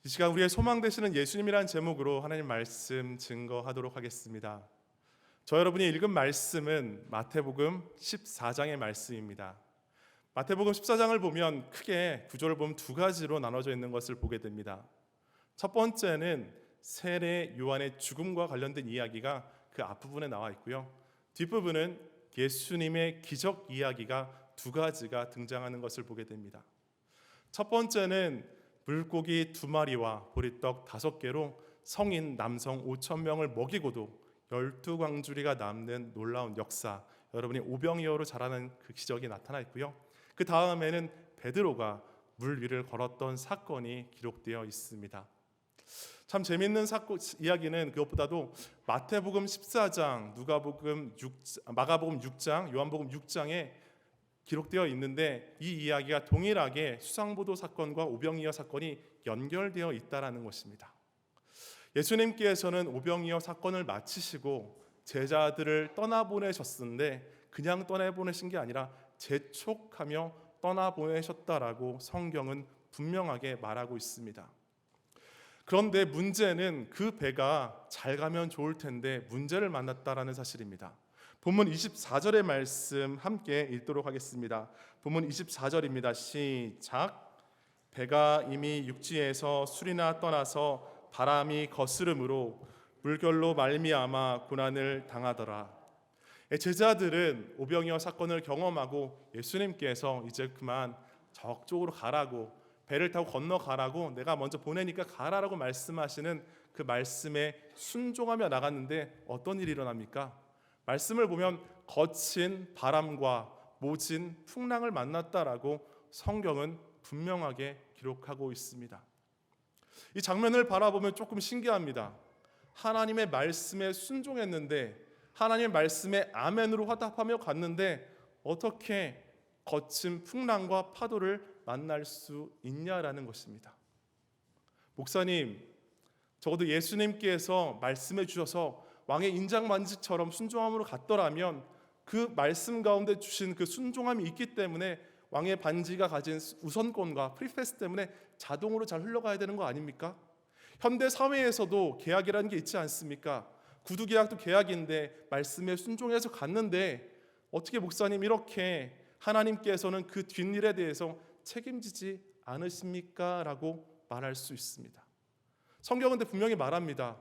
이 시간 우리의 소망 되시는 예수님이라는 제목으로 하나님 말씀 증거하도록 하겠습니다. 저 여러분이 읽은 말씀은 마태복음 14장의 말씀입니다. 마태복음 14장을 보면 크게 구조를 보면 두 가지로 나눠져 있는 것을 보게 됩니다. 첫 번째는 세례 요한의 죽음과 관련된 이야기가 그 앞부분에 나와 있고요. 뒷부분은 예수님의 기적 이야기가 두 가지가 등장하는 것을 보게 됩니다. 첫 번째는 물고기 2마리와 보리떡 5개로 성인 남성 5,000명을 먹이고도 12광주리가 남는 놀라운 역사, 여러분이 오병이어로 자라는 그 기적이 나타나 있고요. 그 다음에는 베드로가 물 위를 걸었던 사건이 기록되어 있습니다. 참 재미있는 이야기는 그것보다도 마태복음 14장, 마가복음 6장, 요한복음 6장에 기록되어 있는데 이 이야기가 동일하게 수상보도 사건과 오병이어 사건이 연결되어 있다는 것입니다. 예수님께서는 오병이어 사건을 마치시고 제자들을 떠나보내셨는데 그냥 떠나보내신 게 아니라 재촉하며 떠나보내셨다라고 성경은 분명하게 말하고 있습니다. 그런데 문제는 그 배가 잘 가면 좋을 텐데 문제를 만났다라는 사실입니다. 본문 24절의 말씀 함께 읽도록 하겠습니다. 본문 24절입니다. 시작. 배가 이미 육지에서 수리나 떠나서 바람이 거스름으로 물결로 말미암아 고난을 당하더라. 제자들은 오병이어 사건을 경험하고 예수님께서 이제 그만 저쪽으로 가라고, 배를 타고 건너가라고, 내가 먼저 보내니까 가라라고 말씀하시는 그 말씀에 순종하며 나갔는데 어떤 일이 일어납니까? 말씀을 보면 거친 바람과 모진 풍랑을 만났다라고 성경은 분명하게 기록하고 있습니다. 이 장면을 바라보면 조금 신기합니다. 하나님의 말씀에 순종했는데, 하나님의 말씀에 아멘으로 화답하며 갔는데 어떻게 거친 풍랑과 파도를 만날 수 있냐라는 것입니다. 목사님, 적어도 예수님께서 말씀해 주셔서 왕의 인장만지처럼 순종함으로 갔더라면 그 말씀 가운데 주신 그 순종함이 있기 때문에 왕의 반지가 가진 우선권과 프리패스 때문에 자동으로 잘 흘러가야 되는 거 아닙니까? 현대 사회에서도 계약이라는 게 있지 않습니까? 구두 계약도 계약인데 말씀에 순종해서 갔는데 어떻게 목사님 이렇게 하나님께서는 그 뒷일에 대해서 책임지지 않으십니까? 라고 말할 수 있습니다. 성경은 분명히 말합니다.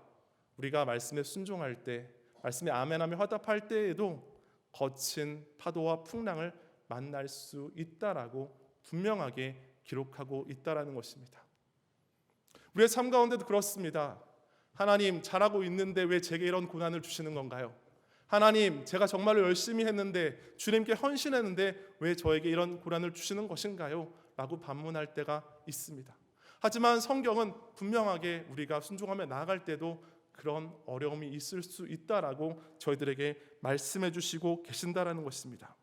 우리가 말씀에 순종할 때, 말씀에 아멘하며 화답할 때에도 거친 파도와 풍랑을 만날 수 있다라고 분명하게 기록하고 있다라는 것입니다. 우리의 삶 가운데도 그렇습니다. 하나님, 잘하고 있는데 왜 제게 이런 고난을 주시는 건가요? 하나님, 제가 정말로 열심히 했는데, 주님께 헌신했는데 왜 저에게 이런 고난을 주시는 것인가요? 라고 반문할 때가 있습니다. 하지만 성경은 분명하게 우리가 순종하며 나아갈 때도 그런 어려움이 있을 수 있다라고 저희들에게 말씀해 주시고 계신다라는 것입니다.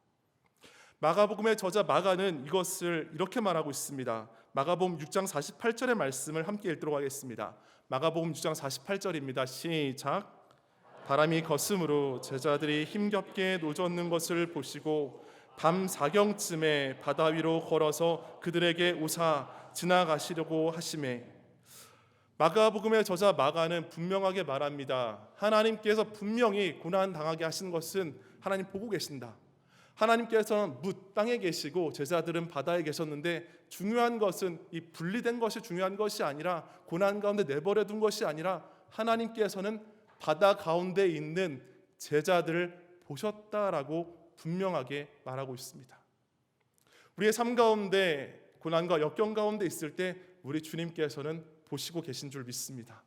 마가복음의 저자 마가는 이것을 이렇게 말하고 있습니다. 마가복음 6장 48절의 말씀을 함께 읽도록 하겠습니다. 마가복음 6장 48절입니다. 시작. 바람이 거스므로 제자들이 힘겹게 노젓는 것을 보시고 밤 4경쯤에 바다 위로 걸어서 그들에게 오사 지나가시려고 하시매. 마가복음의 저자 마가는 분명하게 말합니다. 하나님께서 분명히 고난 당하게 하신 것은 하나님 보고 계신다. 하나님께서는 땅에 계시고 제자들은 바다에 계셨는데 중요한 것은 이 분리된 것이 중요한 것이 아니라, 고난 가운데 내버려 둔 것이 아니라 하나님께서는 바다 가운데 있는 제자들을 보셨다라고 분명하게 말하고 있습니다. 우리의 삶 가운데 고난과 역경 가운데 있을 때 우리 주님께서는 보시고 계신 줄 믿습니다.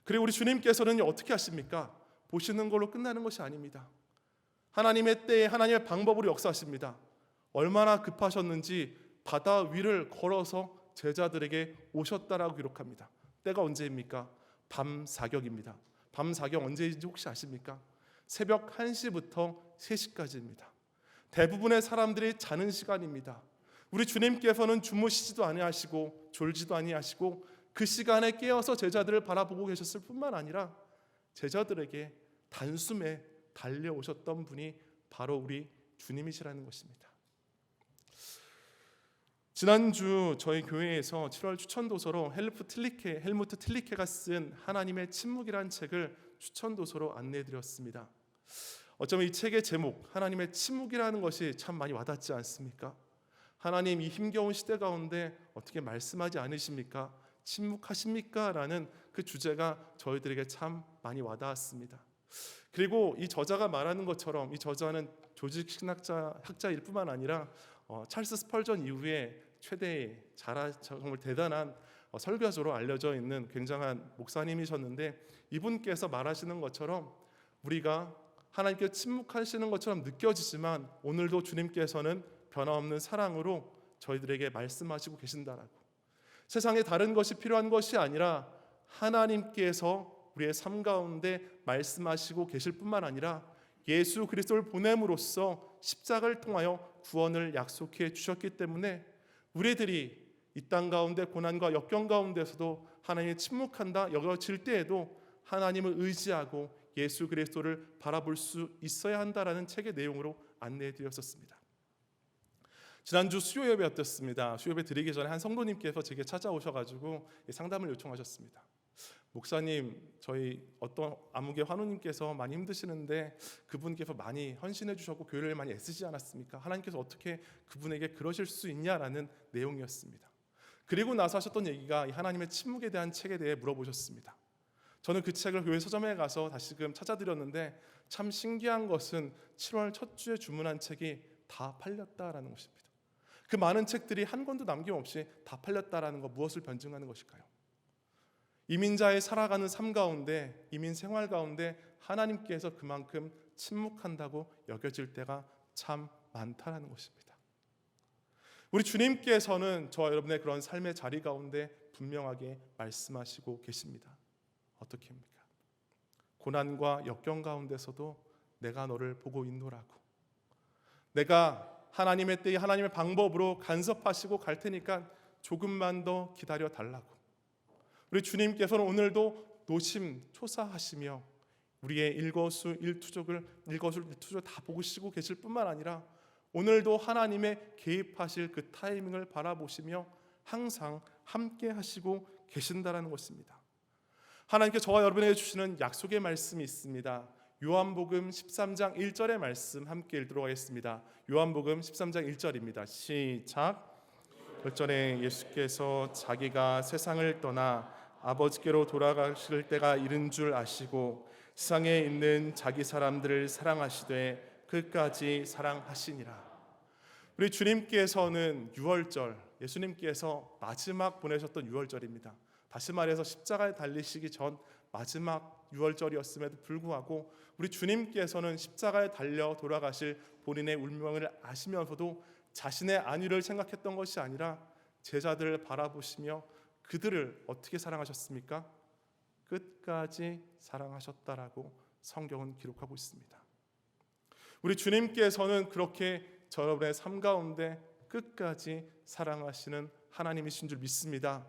그리고 우리 주님께서는 어떻게 하십니까? 보시는 걸로 끝나는 것이 아닙니다. 하나님의 때에 하나님의 방법으로 역사하십니다. 얼마나 급하셨는지 바다 위를 걸어서 제자들에게 오셨다라고 기록합니다. 때가 언제입니까? 밤 사경입니다. 밤 사경 언제인지 혹시 아십니까? 새벽 1시부터 3시까지입니다. 대부분의 사람들이 자는 시간입니다. 우리 주님께서는 주무시지도 아니하시고 졸지도 아니하시고 그 시간에 깨어서 제자들을 바라보고 계셨을 뿐만 아니라 제자들에게 단숨에 달려오셨던 분이 바로 우리 주님이시라는 것입니다. 지난주 저희 교회에서 7월 추천도서로 헬무트 틸리케가 쓴 하나님의 침묵이라는 책을 추천도서로 안내해드렸습니다. 어쩌면 이 책의 제목 하나님의 침묵이라는 것이 참 많이 와닿지 않습니까? 하나님 이 힘겨운 시대 가운데 어떻게 말씀하지 않으십니까? 침묵하십니까? 라는 그 주제가 저희들에게 참 많이 와닿았습니다. 그리고 이 저자가 말하는 것처럼 이 저자는 조직신학자일 뿐만 아니라 찰스 스펄전 이후에 최대의 정말 대단한 설교자로 알려져 있는 굉장한 목사님이셨는데, 이분께서 말하시는 것처럼 우리가 하나님께 침묵하시는 것처럼 느껴지지만 오늘도 주님께서는 변함없는 사랑으로 저희들에게 말씀하시고 계신다라고. 세상에 다른 것이 필요한 것이 아니라 하나님께서 우리의 삶 가운데 말씀하시고 계실 뿐만 아니라 예수 그리스도를 보냄으로써 십자가를 통하여 구원을 약속해 주셨기 때문에 우리들이 이 땅 가운데 고난과 역경 가운데서도 하나님이 침묵한다 여겨질 때에도 하나님을 의지하고 예수 그리스도를 바라볼 수 있어야 한다라는 책의 내용으로 안내해 드렸었습니다. 지난주 수요 예배 어땠습니다. 수요 예배 드리기 전에 한 성도님께서 제게 찾아오셔가지고 상담을 요청하셨습니다. 목사님, 저희 어떤 아무개 환우님께서 많이 힘드시는데 그분께서 많이 헌신해 주셨고 교회를 많이 애쓰지 않았습니까? 하나님께서 어떻게 그분에게 그러실 수 있냐라는 내용이었습니다. 그리고 나서 하셨던 얘기가 하나님의 침묵에 대한 책에 대해 물어보셨습니다. 저는 그 책을 교회 서점에 가서 다시금 찾아드렸는데 참 신기한 것은 7월 첫 주에 주문한 책이 다 팔렸다라는 것입니다. 그 많은 책들이 한 권도 남김없이 다 팔렸다라는 것, 무엇을 변증하는 것일까요? 이민자의 살아가는 삶 가운데, 이민 생활 가운데 하나님께서 그만큼 침묵한다고 여겨질 때가 참 많다라는 것입니다. 우리 주님께서는 저와 여러분의 그런 삶의 자리 가운데 분명하게 말씀하시고 계십니다. 어떻게 합니까? 고난과 역경 가운데서도 내가 너를 보고 있노라고. 내가 하나님의 때에 하나님의 방법으로 간섭하시고 갈 테니까 조금만 더 기다려 달라고. 우리 주님께서는 오늘도 노심초사하시며 우리의 일거수일투족을 다 보시고 계실 뿐만 아니라 오늘도 하나님의 개입하실 그 타이밍을 바라보시며 항상 함께 하시고 계신다라는 것입니다. 하나님께 저와 여러분에게 주시는 약속의 말씀이 있습니다. 요한복음 13장 1절의 말씀 함께 읽도록 하겠습니다. 요한복음 13장 1절입니다. 시작. 1절에 예수께서 자기가 세상을 떠나 아버지께로 돌아가실 때가 이른 줄 아시고 세상에 있는 자기 사람들을 사랑하시되 끝까지 사랑하시니라. 우리 주님께서는 유월절, 예수님께서 마지막 보내셨던 유월절입니다. 다시 말해서 십자가에 달리시기 전 마지막 유월절이었음에도 불구하고 우리 주님께서는 십자가에 달려 돌아가실 본인의 운명을 아시면서도 자신의 안위를 생각했던 것이 아니라 제자들을 바라보시며 그들을 어떻게 사랑하셨습니까? 끝까지 사랑하셨다라고 성경은 기록하고 있습니다. 우리 주님께서는 그렇게 여러분의 삶 가운데 끝까지 사랑하시는 하나님이신 줄 믿습니다.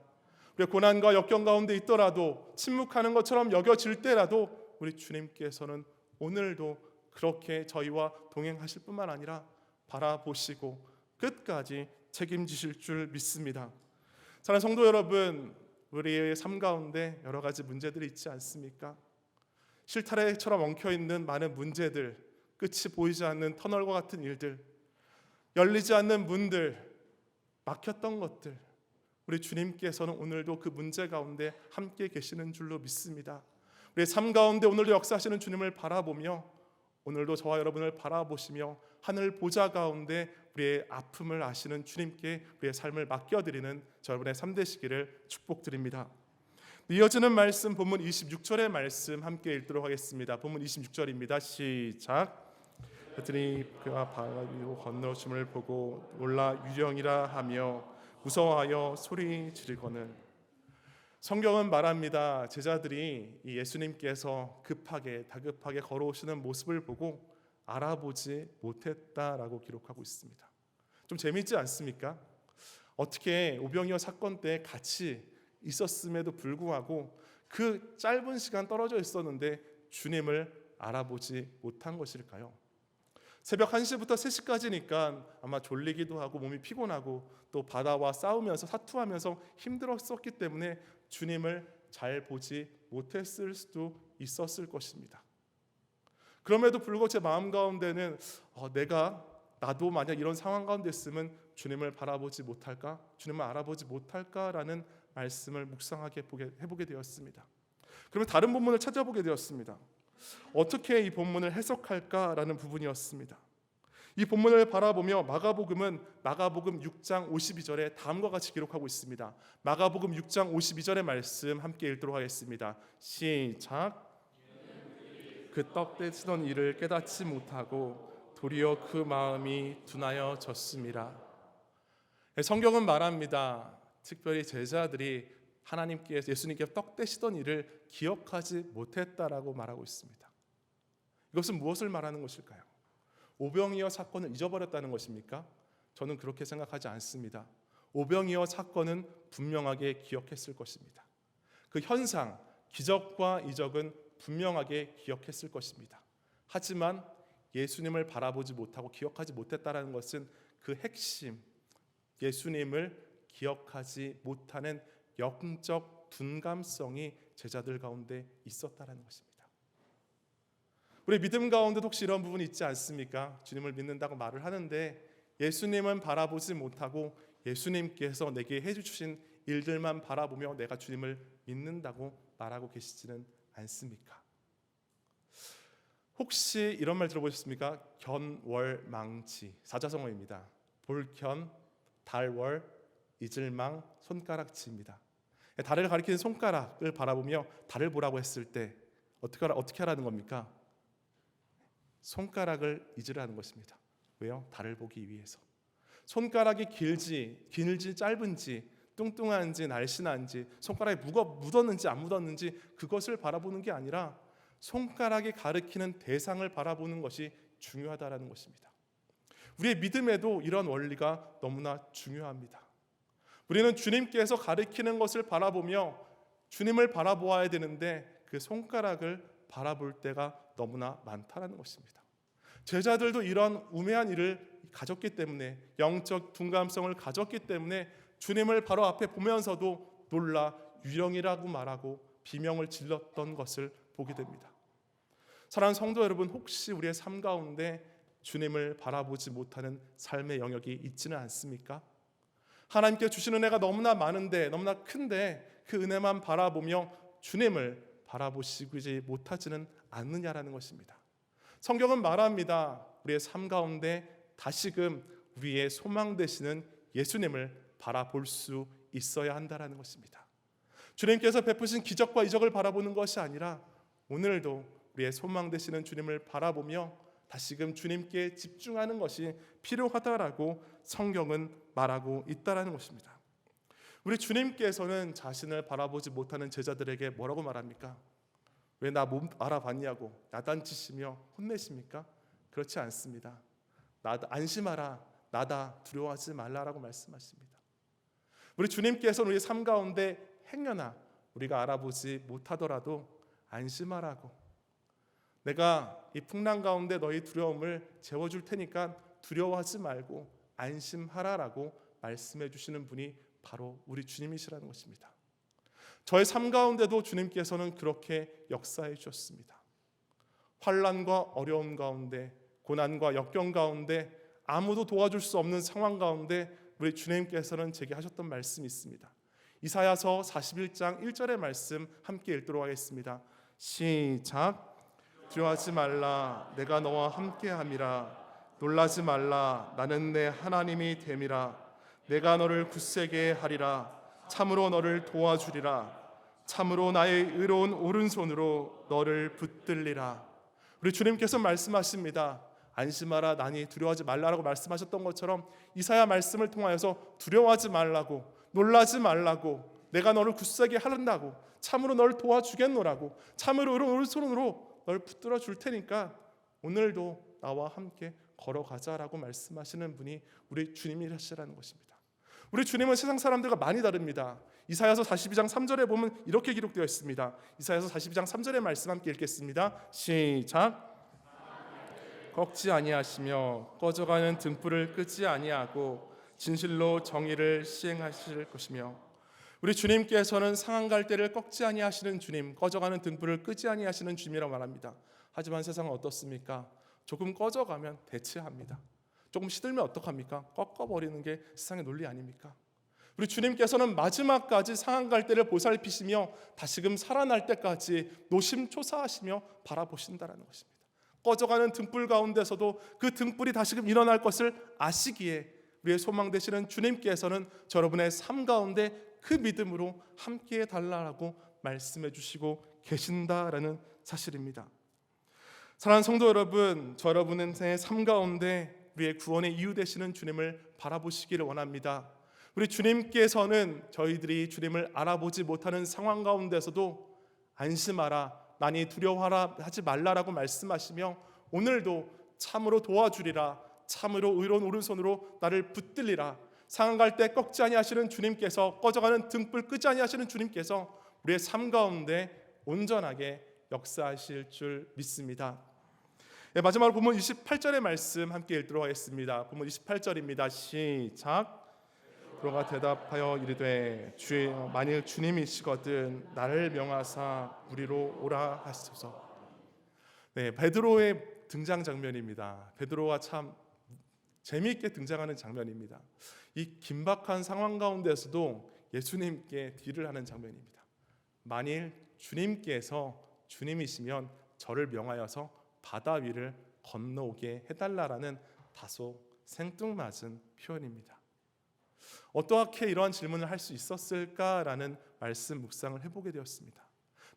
우리가 고난과 역경 가운데 있더라도 침묵하는 것처럼 여겨질 때라도 우리 주님께서는 오늘도 그렇게 저희와 동행하실 뿐만 아니라 바라보시고 끝까지 책임지실 줄 믿습니다. 사랑하는 성도 여러분, 우리의 삶 가운데 여러 가지 문제들이 있지 않습니까? 실타래처럼 엉켜있는 많은 문제들, 끝이 보이지 않는 터널과 같은 일들, 열리지 않는 문들, 막혔던 것들, 우리 주님께서는 오늘도 그 문제 가운데 함께 계시는 줄로 믿습니다. 우리의 삶 가운데 오늘도 역사하시는 주님을 바라보며 오늘도 저와 여러분을 바라보시며 하늘 보좌 가운데 우리의 아픔을 아시는 주님께 우리의 삶을 맡겨드리는 여러분의 삶 되시기를 축복드립니다. 이어지는 말씀 본문 26절의 말씀 함께 읽도록 하겠습니다. 본문 26절입니다. 시작. 그들이 그가 바다 위로 건너오심을 보고 놀라 유령이라 하며 무서워하여 소리 지르거늘. 성경은 말합니다. 제자들이 이 예수님께서 다급하게 걸어오시는 모습을 보고 알아보지 못했다라고 기록하고 있습니다. 좀 재미있지 않습니까? 어떻게 오병이어 사건 때 같이 있었음에도 불구하고 그 짧은 시간 떨어져 있었는데 주님을 알아보지 못한 것일까요? 새벽 1시부터 3시까지니까 아마 졸리기도 하고 몸이 피곤하고 또 바다와 싸우면서 사투하면서 힘들었었기 때문에 주님을 잘 보지 못했을 수도 있었을 것입니다. 그럼에도 불구하고 제 마음 가운데는 나도 만약 이런 상황 가운데 있으면 주님을 바라보지 못할까? 주님을 알아보지 못할까라는 말씀을 묵상하게 해보게 되었습니다. 그러면 다른 본문을 찾아보게 되었습니다. 어떻게 이 본문을 해석할까라는 부분이었습니다. 이 본문을 바라보며 마가복음 6장 52절에 다음과 같이 기록하고 있습니다. 마가복음 6장 52절의 말씀 함께 읽도록 하겠습니다. 시작. 그 떡대시던 일을 깨닫지 못하고 도리어 그 마음이 둔하여 졌습니다. 성경은 말합니다. 특별히 제자들이 예수님께 떡대시던 일을 기억하지 못했다라고 말하고 있습니다. 이것은 무엇을 말하는 것일까요? 오병이어 사건을 잊어버렸다는 것입니까? 저는 그렇게 생각하지 않습니다. 오병이어 사건은 분명하게 기억했을 것입니다. 그 현상, 기적과 이적은 분명하게 기억했을 것입니다. 하지만 예수님을 바라보지 못하고 기억하지 못했다는 것은 그 핵심, 예수님을 기억하지 못하는 영적 둔감성이 제자들 가운데 있었다는 것입니다. 우리 믿음 가운데도 혹시 이런 부분이 있지 않습니까? 주님을 믿는다고 말을 하는데 예수님은 바라보지 못하고 예수님께서 내게 해주신 일들만 바라보며 내가 주님을 믿는다고 말하고 계시지는 않습니까? 혹시 이런 말 들어보셨습니까? 견월망치, 사자성어입니다. 볼견, 달월, 이질망, 손가락치입니다. 달을 가리키는 손가락을 바라보며 달을 보라고 했을 때 어떻게 하라는 겁니까? 손가락을 잊으라는 것입니다. 왜요? 달을 보기 위해서. 손가락이 길지 짧은지, 뚱뚱한지 날씬한지, 손가락에 묻었는지 안 묻었는지 그것을 바라보는 게 아니라 손가락이 가리키는 대상을 바라보는 것이 중요하다라는 것입니다. 우리의 믿음에도 이런 원리가 너무나 중요합니다. 우리는 주님께서 가리키는 것을 바라보며 주님을 바라보아야 되는데 그 손가락을 바라볼 때가 너무나 많다는 것입니다. 제자들도 이런 우매한 일을 가졌기 때문에, 영적 둔감성을 가졌기 때문에 주님을 바로 앞에 보면서도 놀라 유령이라고 말하고 비명을 질렀던 것을 보게 됩니다. 사랑하는 성도 여러분, 혹시 우리의 삶 가운데 주님을 바라보지 못하는 삶의 영역이 있지는 않습니까? 하나님께 주시는 은혜가 너무나 많은데, 너무나 큰데 그 은혜만 바라보며 주님을 바라보시지 못하지는 않느냐라는 것입니다. 성경은 말합니다. 우리의 삶 가운데 다시금 우리의 소망 되시는 예수님을 바라볼 수 있어야 한다는 것입니다. 주님께서 베푸신 기적과 이적을 바라보는 것이 아니라 오늘도 우리의 소망 되시는 주님을 바라보며 다시금 주님께 집중하는 것이 필요하다라고 성경은 말하고 있다라는 것입니다. 우리 주님께서는 자신을 바라보지 못하는 제자들에게 뭐라고 말합니까? 왜 나 몸 알아봤냐고 야단치시며 혼내십니까? 그렇지 않습니다. 안심하라, 나다, 두려워하지 말라라고 말씀하십니다. 우리 주님께서는 우리 삶 가운데 행여나 우리가 알아보지 못하더라도 안심하라고, 내가 이 풍랑 가운데 너희 두려움을 재워줄 테니까 두려워하지 말고 안심하라라고 말씀해 주시는 분이 바로 우리 주님이시라는 것입니다. 저의 삶 가운데도 주님께서는 그렇게 역사해 주셨습니다. 환난과 어려움 가운데, 고난과 역경 가운데, 아무도 도와줄 수 없는 상황 가운데 우리 주님께서는 제게 하셨던 말씀이 있습니다. 이사야서 41장 1절의 말씀 함께 읽도록 하겠습니다. 시작. 두려워하지 말라, 내가 너와 함께함이라. 놀라지 말라, 나는 내 하나님이 됨이라. 내가 너를 굳세게 하리라. 참으로 너를 도와주리라. 참으로 나의 의로운 오른손으로 너를 붙들리라. 우리 주님께서 말씀하십니다. 안심하라, 나니 두려워하지 말라라고 말씀하셨던 것처럼 이사야 말씀을 통하여서 두려워하지 말라고, 놀라지 말라고, 내가 너를 굳세게 하른다고, 참으로 너를 도와주겠노라고, 참으로 의로운 오른손으로 널 붙들어 줄 테니까 오늘도 나와 함께 걸어가자라고 말씀하시는 분이 우리 주님이시라는 것입니다. 우리 주님은 세상 사람들과 많이 다릅니다. 이사야서 42장 3절에 보면 이렇게 기록되어 있습니다. 이사야서 42장 3절의 말씀 함께 읽겠습니다. 시작. 꺾지 아니하시며 꺼져가는 등불을 끄지 아니하고 진실로 정의를 시행하실 것이며, 우리 주님께서는 상한 갈대를 꺾지 아니하시는 주님, 꺼져가는 등불을 끄지 아니하시는 주님이라고 말합니다. 하지만 세상은 어떻습니까? 조금 꺼져가면 대체합니다. 조금 시들면 어떡합니까? 꺾어버리는 게 세상의 논리 아닙니까? 우리 주님께서는 마지막까지 상한 갈대를 보살피시며 다시금 살아날 때까지 노심초사하시며 바라보신다라는 것입니다. 꺼져가는 등불 가운데서도 그 등불이 다시금 일어날 것을 아시기에 우리의 소망 되시는 주님께서는 여러분의 삶 가운데 그 믿음으로 함께해 달라고 말씀해 주시고 계신다라는 사실입니다. 사랑하는 성도 여러분, 저 여러분의 삶 가운데 우리의 구원의 이유 되시는 주님을 바라보시기를 원합니다. 우리 주님께서는 저희들이 주님을 알아보지 못하는 상황 가운데서도 안심하라, 난이 두려워하라 하지 말라라고 말씀하시며 오늘도 참으로 도와주리라, 참으로 의로운 오른손으로 나를 붙들리라, 상한 갈대 꺾지 아니하시는 주님께서, 꺼져가는 등불 끄지 아니하시는 주님께서 우리의 삶 가운데 온전하게 역사하실 줄 믿습니다. 마지막으로 본문 28절의 말씀 함께 읽도록 하겠습니다. 본문 28절입니다. 시작. 베드로가 대답하여 이르되 주여, 만일 주님이시거든 나를 명하사 우리로 오라 하시소서. 베드로의 등장 장면입니다. 베드로가 참 재미있게 등장하는 장면입니다. 이 긴박한 상황 가운데서도 예수님께 딜을 하는 장면입니다. 만일 주님께서 주님이시면 저를 명하여서 바다 위를 건너오게 해달라라는 다소 생뚱맞은 표현입니다. 어떻게 이러한 질문을 할 수 있었을까라는 말씀 묵상을 해보게 되었습니다.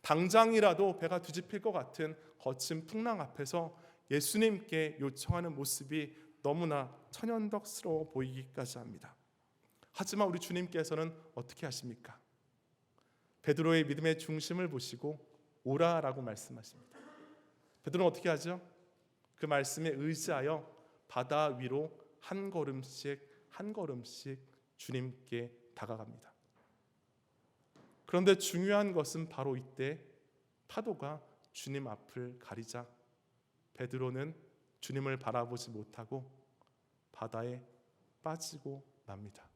당장이라도 배가 뒤집힐 것 같은 거친 풍랑 앞에서 예수님께 요청하는 모습이 너무나 천연덕스러워 보이기까지 합니다. 하지만 우리 주님께서는 어떻게 하십니까? 베드로의 믿음의 중심을 보시고 오라라고 말씀하십니다. 베드로는 어떻게 하죠? 그 말씀에 의지하여 바다 위로 한 걸음씩 한 걸음씩 주님께 다가갑니다. 그런데 중요한 것은 바로 이때 파도가 주님 앞을 가리자 베드로는 주님을 바라보지 못하고 바다에 빠지고 납니다.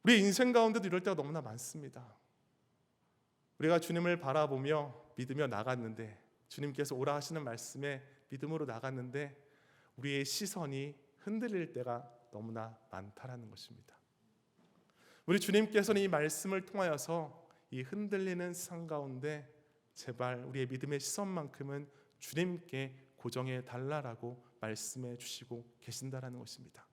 우리 인생 가운데도 이럴 때가 너무나 많습니다. 우리가 주님을 바라보며 믿으며 나갔는데, 주님께서 오라 하시는 말씀에 믿음으로 나갔는데 우리의 시선이 흔들릴 때가 너무나 많다라는 것입니다. 우리 주님께서는 이 말씀을 통하여서 이 흔들리는 세상 가운데 제발 우리의 믿음의 시선만큼은 주님께 고정해 달라라고 말씀해 주시고 계신다라는 것입니다.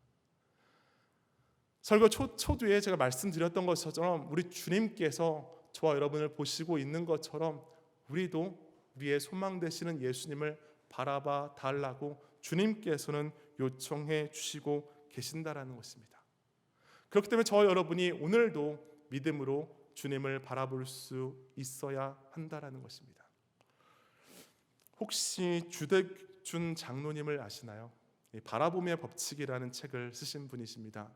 설교 초두에 제가 말씀드렸던 것처럼 우리 주님께서 저와 여러분을 보시고 있는 것처럼 우리도 우리의 소망 되시는 예수님을 바라봐 달라고 주님께서는 요청해 주시고 계신다라는 것입니다. 그렇기 때문에 저와 여러분이 오늘도 믿음으로 주님을 바라볼 수 있어야 한다라는 것입니다. 혹시 주대준 장로님을 아시나요? 바라봄의 법칙이라는 책을 쓰신 분이십니다.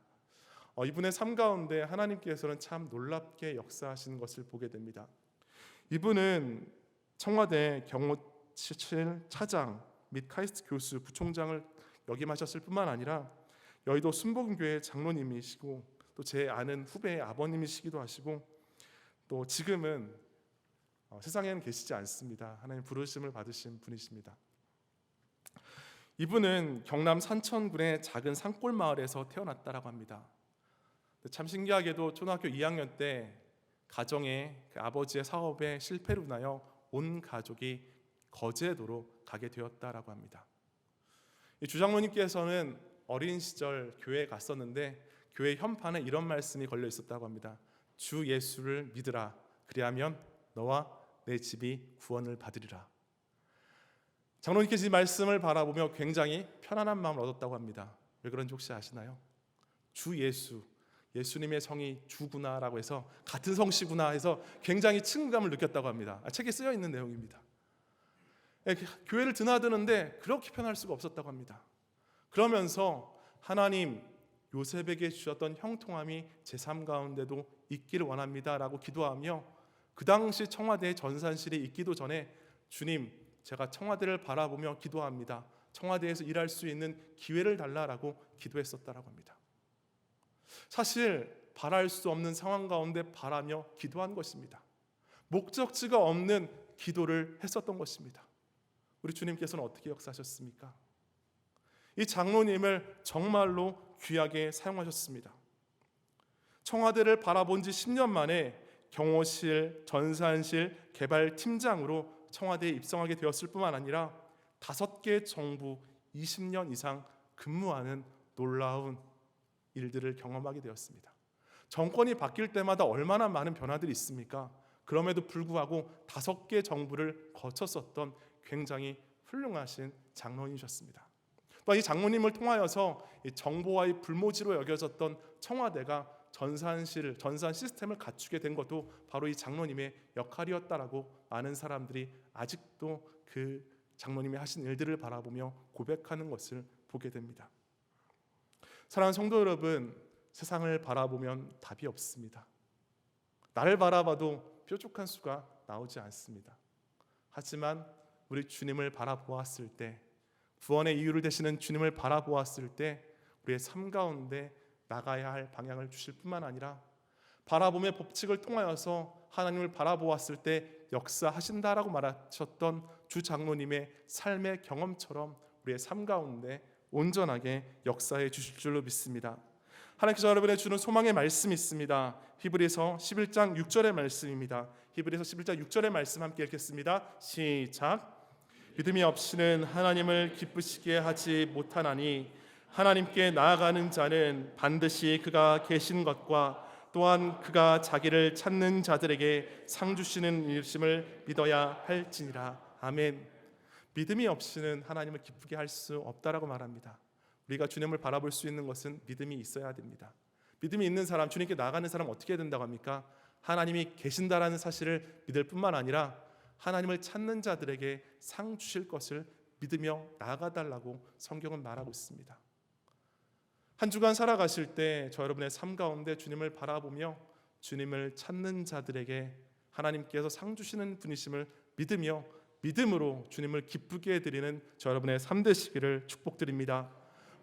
이분의 삶 가운데 하나님께서는 참 놀랍게 역사하시는 것을 보게 됩니다. 이분은 청와대 경호실 차장 및 카이스트 교수 부총장을 역임하셨을 뿐만 아니라 여의도 순복음교회 장로님이시고 또 제 아는 후배의 아버님이시기도 하시고 또 지금은 세상에는 계시지 않습니다. 하나님 부르심을 받으신 분이십니다. 이분은 경남 산천군의 작은 산골 마을에서 태어났다라고 합니다. 참 신기하게도 초등학교 2학년 때 가정의 아버지의 사업에 실패로 인하여 온 가족이 거제도로 가게 되었다라고 합니다. 이 주장로님께서는 어린 시절 교회에 갔었는데 교회 현판에 이런 말씀이 걸려 있었다고 합니다. 주 예수를 믿으라, 그리하면 너와 내 집이 구원을 받으리라. 장로님께서 이 말씀을 바라보며 굉장히 편안한 마음을 얻었다고 합니다. 왜 그런지 혹시 아시나요? 주 예수, 예수님의 성이 주구나라고 해서 같은 성씨구나 해서 굉장히 친근감을 느꼈다고 합니다. 책에 쓰여 있는 내용입니다. 교회를 드나드는데 그렇게 편할 수가 없었다고 합니다. 그러면서 하나님, 요셉에게 주셨던 형통함이 제 삶 가운데도 있기를 원합니다라고 기도하며 그 당시 청와대 전산실에 있기도 전에 주님, 제가 청와대를 바라보며 기도합니다. 청와대에서 일할 수 있는 기회를 달라라고 기도했었다라고 합니다. 사실 바랄 수 없는 상황 가운데 바라며 기도한 것입니다. 목적지가 없는 기도를 했었던 것입니다. 우리 주님께서는 어떻게 역사하셨습니까? 이 장로님을 정말로 귀하게 사용하셨습니다. 청와대를 바라본 지 10년 만에 경호실, 전산실, 개발팀장으로 청와대에 입성하게 되었을 뿐만 아니라 5개 정부 20년 이상 근무하는 놀라운 일들을 경험하게 되었습니다. 정권이 바뀔 때마다 얼마나 많은 변화들이 있습니까? 그럼에도 불구하고 5개 정부를 거쳤었던 굉장히 훌륭하신 장로님이셨습니다. 또 이 장로님을 통하여서 정보와의 불모지로 여겨졌던 청와대가 전산 시스템을 갖추게 된 것도 바로 이 장로님의 역할이었다라고 많은 사람들이 아직도 그 장로님이 하신 일들을 바라보며 고백하는 것을 보게 됩니다. 사랑하는 성도 여러분, 세상을 바라보면 답이 없습니다. 나를 바라봐도 뾰족한 수가 나오지 않습니다. 하지만 우리 주님을 바라보았을 때, 구원의 이유를 되시는 주님을 바라보았을 때 우리의 삶 가운데 나가야 할 방향을 주실 뿐만 아니라 바라봄의 법칙을 통하여서 하나님을 바라보았을 때 역사하신다라고 말하셨던 주 장로님의 삶의 경험처럼 우리의 삶 가운데 온전하게 역사해 주실 줄로 믿습니다. 하나님께서 여러분의 주는 소망의 말씀이 있습니다. 히브리서 11장 6절의 말씀입니다. 히브리서 11장 6절의 말씀 함께 읽겠습니다. 시작. 믿음이 없이는 하나님을 기쁘시게 하지 못하나니 하나님께 나아가는 자는 반드시 그가 계신 것과 또한 그가 자기를 찾는 자들에게 상 주시는 일심을 믿어야 할지니라. 아멘. 믿음이 없이는 하나님을 기쁘게 할 수 없다라고 말합니다. 우리가 주님을 바라볼 수 있는 것은 믿음이 있어야 됩니다. 믿음이 있는 사람, 주님께 나아가는 사람 어떻게 해야 된다고 합니까? 하나님이 계신다라는 사실을 믿을 뿐만 아니라 하나님을 찾는 자들에게 상 주실 것을 믿으며 나아가달라고 성경은 말하고 있습니다. 한 주간 살아가실 때 저 여러분의 삶 가운데 주님을 바라보며 주님을 찾는 자들에게 하나님께서 상 주시는 분이심을 믿으며 믿음으로 주님을 기쁘게 해드리는 저 여러분의 삶 되시기를 축복드립니다.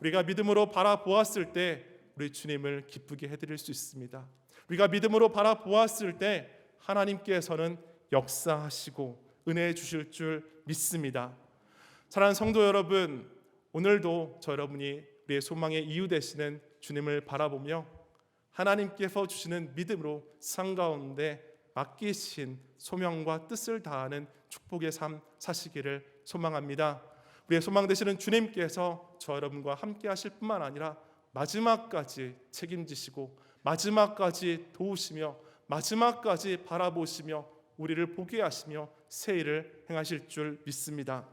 우리가 믿음으로 바라보았을 때 우리 주님을 기쁘게 해드릴 수 있습니다. 우리가 믿음으로 바라보았을 때 하나님께서는 역사하시고 은혜 주실 줄 믿습니다. 사랑하는 성도 여러분, 오늘도 저 여러분이 우리의 소망의 이유 되시는 주님을 바라보며 하나님께서 주시는 믿음으로 상 가운데 맡기신 소명과 뜻을 다하는 축복의 삶 사시기를 소망합니다. 우리의 소망 되시는 주님께서 저 여러분과 함께 하실 뿐만 아니라 마지막까지 책임지시고 마지막까지 도우시며 마지막까지 바라보시며 우리를 보게 하시며 새 일을 행하실 줄 믿습니다.